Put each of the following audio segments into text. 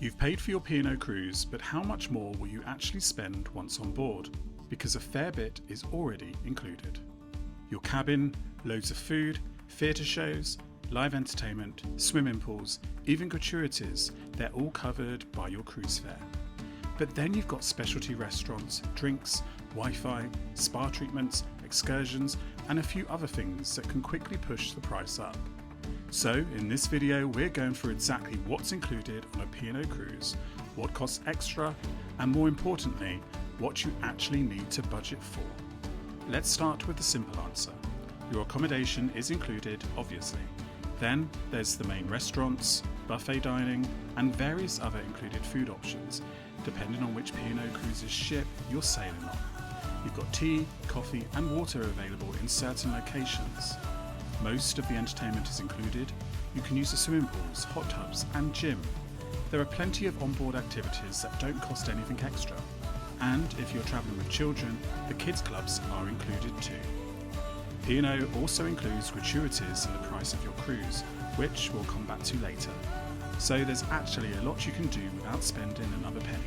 You've paid for your P&O cruise, but how much more will you actually spend once on board? Because a fair bit is already included. Your cabin, loads of food, theatre shows, live entertainment, swimming pools, even gratuities, they're all covered by your cruise fare. But then you've got specialty restaurants, drinks, Wi-Fi, spa treatments, excursions, and a few other things that can quickly push the price up. So in this video we're going through exactly what's included on a P&O cruise, what costs extra, and more importantly, what you actually need to budget for. Let's start with the simple answer. Your accommodation is included, obviously. Then there's the main restaurants, buffet dining, and various other included food options, depending on which P&O Cruises ship you're sailing on. You've got tea, coffee, and water available in certain locations. Most of the entertainment is included. You can use the swimming pools, hot tubs, and gym. There are plenty of onboard activities that don't cost anything extra. And if you're travelling with children, the kids clubs are included too. P&O also includes gratuities in the price of your cruise, which we'll come back to later. So there's actually a lot you can do without spending another penny.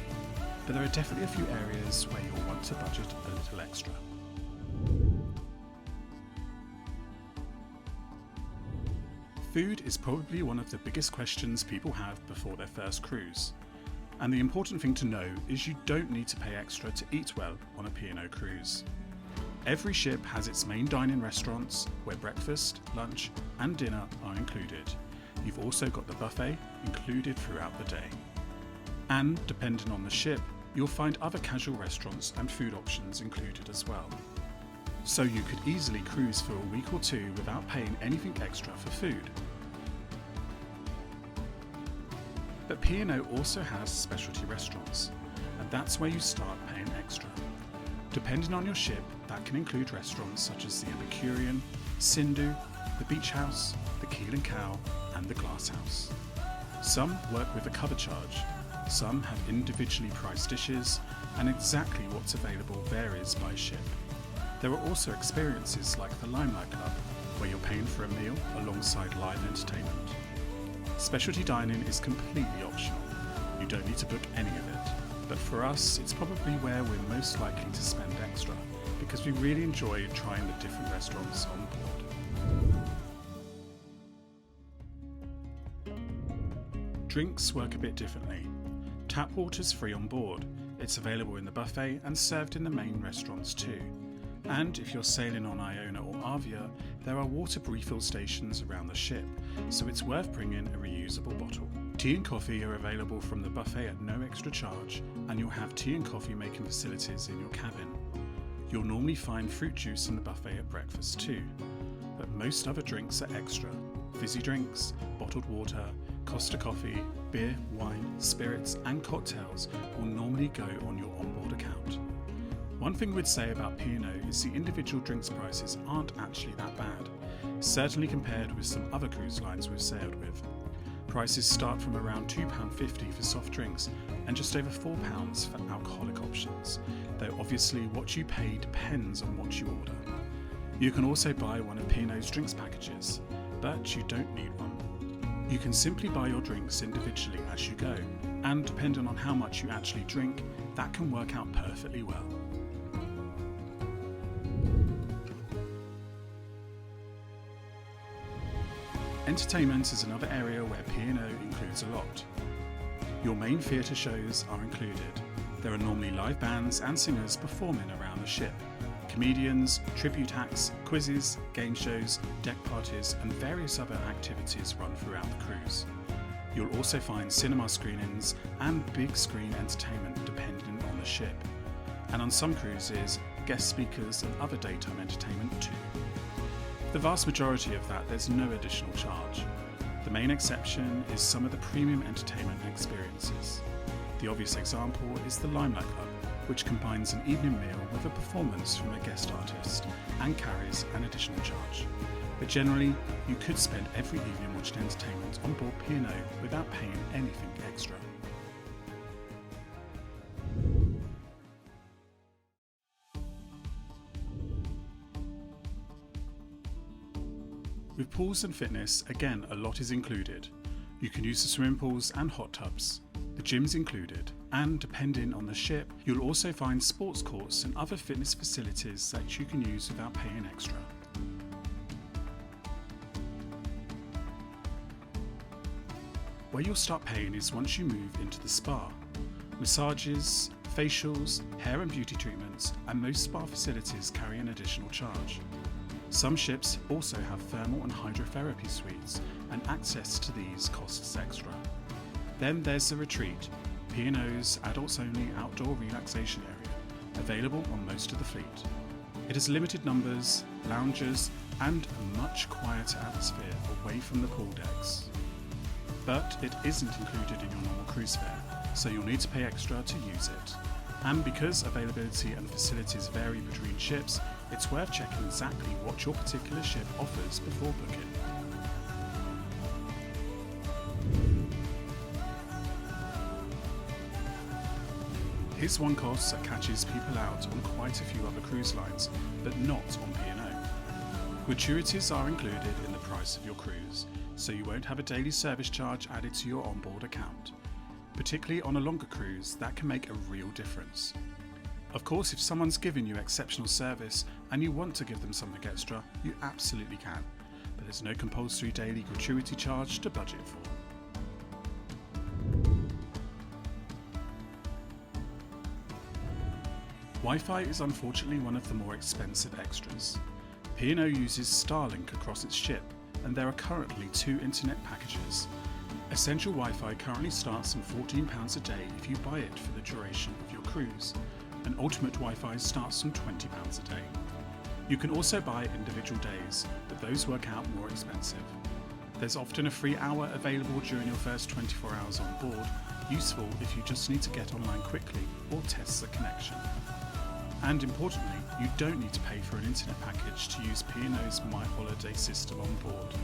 But there are definitely a few areas where you'll want to budget a little extra. Food is probably one of the biggest questions people have before their first cruise. And the important thing to know is you don't need to pay extra to eat well on a P&O cruise. Every ship has its main dining restaurants where breakfast, lunch and dinner are included. You've also got the buffet included throughout the day. And depending on the ship, you'll find other casual restaurants and food options included as well. So you could easily cruise for a week or two without paying anything extra for food. But P&O also has specialty restaurants, and that's where you start paying extra. Depending on your ship, that can include restaurants such as the Epicurean, Sindhu, the Beach House, the Keel and Cow, and the Glass House. Some work with a cover charge, some have individually priced dishes, and exactly what's available varies by ship. There are also experiences like the Limelight Club, where you're paying for a meal alongside live entertainment. Specialty dining is completely optional. You don't need to book any of it. But for us, it's probably where we're most likely to spend extra, because we really enjoy trying the different restaurants on board. Drinks work a bit differently. Tap water's free on board. It's available in the buffet and served in the main restaurants too. And if you're sailing on Iona or Avia, there are water refill stations around the ship, so it's worth bringing a reusable bottle. Tea and coffee are available from the buffet at no extra charge, and you'll have tea and coffee making facilities in your cabin. You'll normally find fruit juice in the buffet at breakfast too, but most other drinks are extra. Fizzy drinks, bottled water, Costa coffee, beer, wine, spirits and cocktails will normally go on your onboard account. One thing we'd say about P&O is the individual drinks prices aren't actually that bad, certainly compared with some other cruise lines we've sailed with. Prices start from around £2.50 for soft drinks and just over £4 for alcoholic options, though obviously what you pay depends on what you order. You can also buy one of P&O's drinks packages, but you don't need one. You can simply buy your drinks individually as you go, and depending on how much you actually drink, that can work out perfectly well. Entertainment is another area where P&O includes a lot. Your main theatre shows are included. There are normally live bands and singers performing around the ship. Comedians, tribute acts, quizzes, game shows, deck parties and various other activities run throughout the cruise. You'll also find cinema screenings and big screen entertainment depending on the ship. And on some cruises, guest speakers and other daytime entertainment too. The vast majority of that there's no additional charge. The main exception is some of the premium entertainment experiences. The obvious example is the Limelight Club, which combines an evening meal with a performance from a guest artist and carries an additional charge. But generally, you could spend every evening watching entertainment on board P&O without paying anything extra. With pools and fitness, again a lot is included. You can use the swimming pools and hot tubs. The gym's included, and depending on the ship, you'll also find sports courts and other fitness facilities that you can use without paying extra. Where you'll start paying is once you move into the spa. Massages, facials, hair and beauty treatments, and most spa facilities carry an additional charge. Some ships also have thermal and hydrotherapy suites, and access to these costs extra. Then there's the Retreat, P&O's adults-only outdoor relaxation area, available on most of the fleet. It has limited numbers, lounges, and a much quieter atmosphere away from the pool decks. But it isn't included in your normal cruise fare, so you'll need to pay extra to use it. And because availability and facilities vary between ships, it's worth checking exactly what your particular ship offers before booking. Here's one cost that catches people out on quite a few other cruise lines, but not on P&O. Gratuities are included in the price of your cruise, so you won't have a daily service charge added to your onboard account. Particularly on a longer cruise, that can make a real difference. Of course, if someone's given you exceptional service and you want to give them something extra, you absolutely can, but there's no compulsory daily gratuity charge to budget for. Wi-Fi is unfortunately one of the more expensive extras. P&O uses Starlink across its ship, and there are currently 2 internet packages. Essential Wi-Fi currently starts from £14 a day if you buy it for the duration of your cruise, and Ultimate Wi-Fi starts from £20 a day. You can also buy individual days, but those work out more expensive. There's often a free hour available during your first 24 hours on board, useful if you just need to get online quickly or test the connection. And importantly, you don't need to pay for an internet package to use P&O's My Holiday system on board.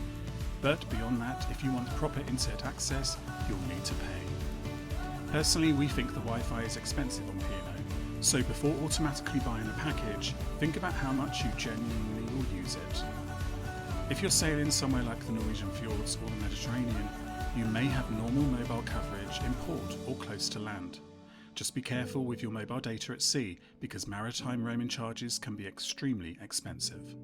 But beyond that, if you want proper internet access, you'll need to pay. Personally, we think the Wi-Fi is expensive on P&O, so before automatically buying a package, think about how much you genuinely will use it. If you're sailing somewhere like the Norwegian fjords or the Mediterranean, you may have normal mobile coverage in port or close to land. Just be careful with your mobile data at sea, because maritime roaming charges can be extremely expensive.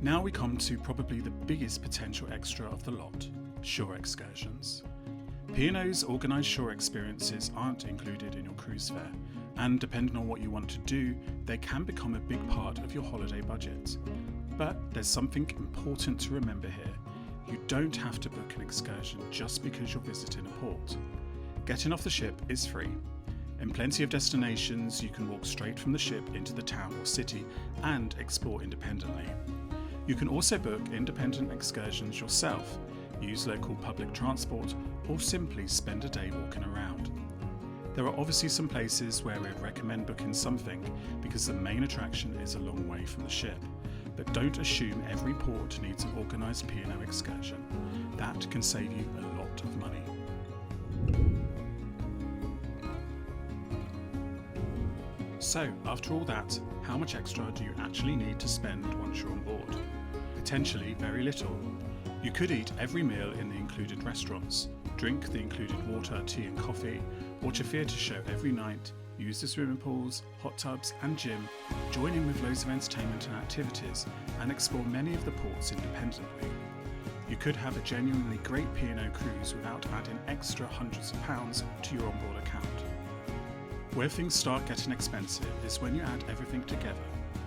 Now we come to probably the biggest potential extra of the lot, shore excursions. P&O's organised shore experiences aren't included in your cruise fare, and depending on what you want to do, they can become a big part of your holiday budget. But there's something important to remember here. You don't have to book an excursion just because you're visiting a port. Getting off the ship is free. In plenty of destinations, you can walk straight from the ship into the town or city and explore independently. You can also book independent excursions yourself, use local public transport, or simply spend a day walking around. There are obviously some places where we'd recommend booking something because the main attraction is a long way from the ship. But don't assume every port needs an organised P&O excursion. That can save you a lot of money. So, after all that, how much extra do you actually need to spend once you're on board? Potentially very little. You could eat every meal in the included restaurants, drink the included water, tea and coffee, watch a theatre show every night, use the swimming pools, hot tubs and gym, join in with loads of entertainment and activities, and explore many of the ports independently. You could have a genuinely great P&O cruise without adding extra hundreds of pounds to your onboard account. Where things start getting expensive is when you add everything together.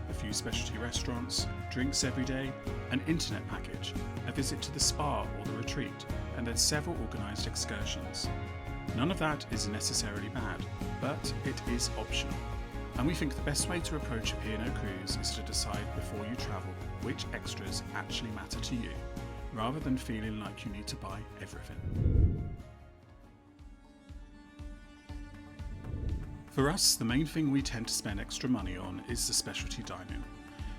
A few specialty restaurants, drinks every day, an internet package, a visit to the spa or the retreat, and then several organised excursions. None of that is necessarily bad, but it is optional. And we think the best way to approach a P&O cruise is to decide before you travel which extras actually matter to you, rather than feeling like you need to buy everything. For us, the main thing we tend to spend extra money on is the specialty dining.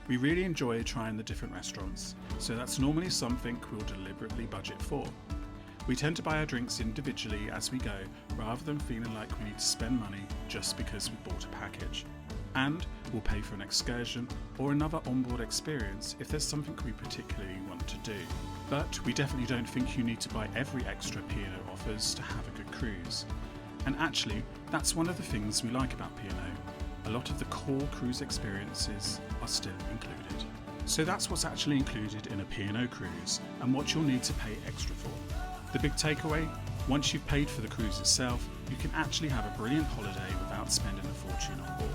We really enjoy trying the different restaurants, so that's normally something we'll deliberately budget for. We tend to buy our drinks individually as we go, rather than feeling like we need to spend money just because we bought a package. And we'll pay for an excursion or another onboard experience if there's something we particularly want to do. But we definitely don't think you need to buy every extra P&O offers to have a good cruise. And actually, that's one of the things we like about P&O. A lot of the core cruise experiences are still included. So that's what's actually included in a P&O cruise and what you'll need to pay extra for. The big takeaway, once you've paid for the cruise itself, you can actually have a brilliant holiday without spending a fortune on board.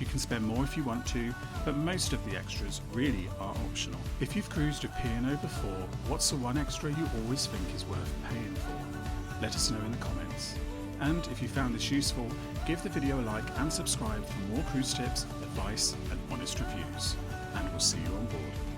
You can spend more if you want to, but most of the extras really are optional. If you've cruised a P&O before, what's the one extra you always think is worth paying for? Let us know in the comments. And if you found this useful, give the video a like and subscribe for more cruise tips, advice and honest reviews. And we'll see you on board.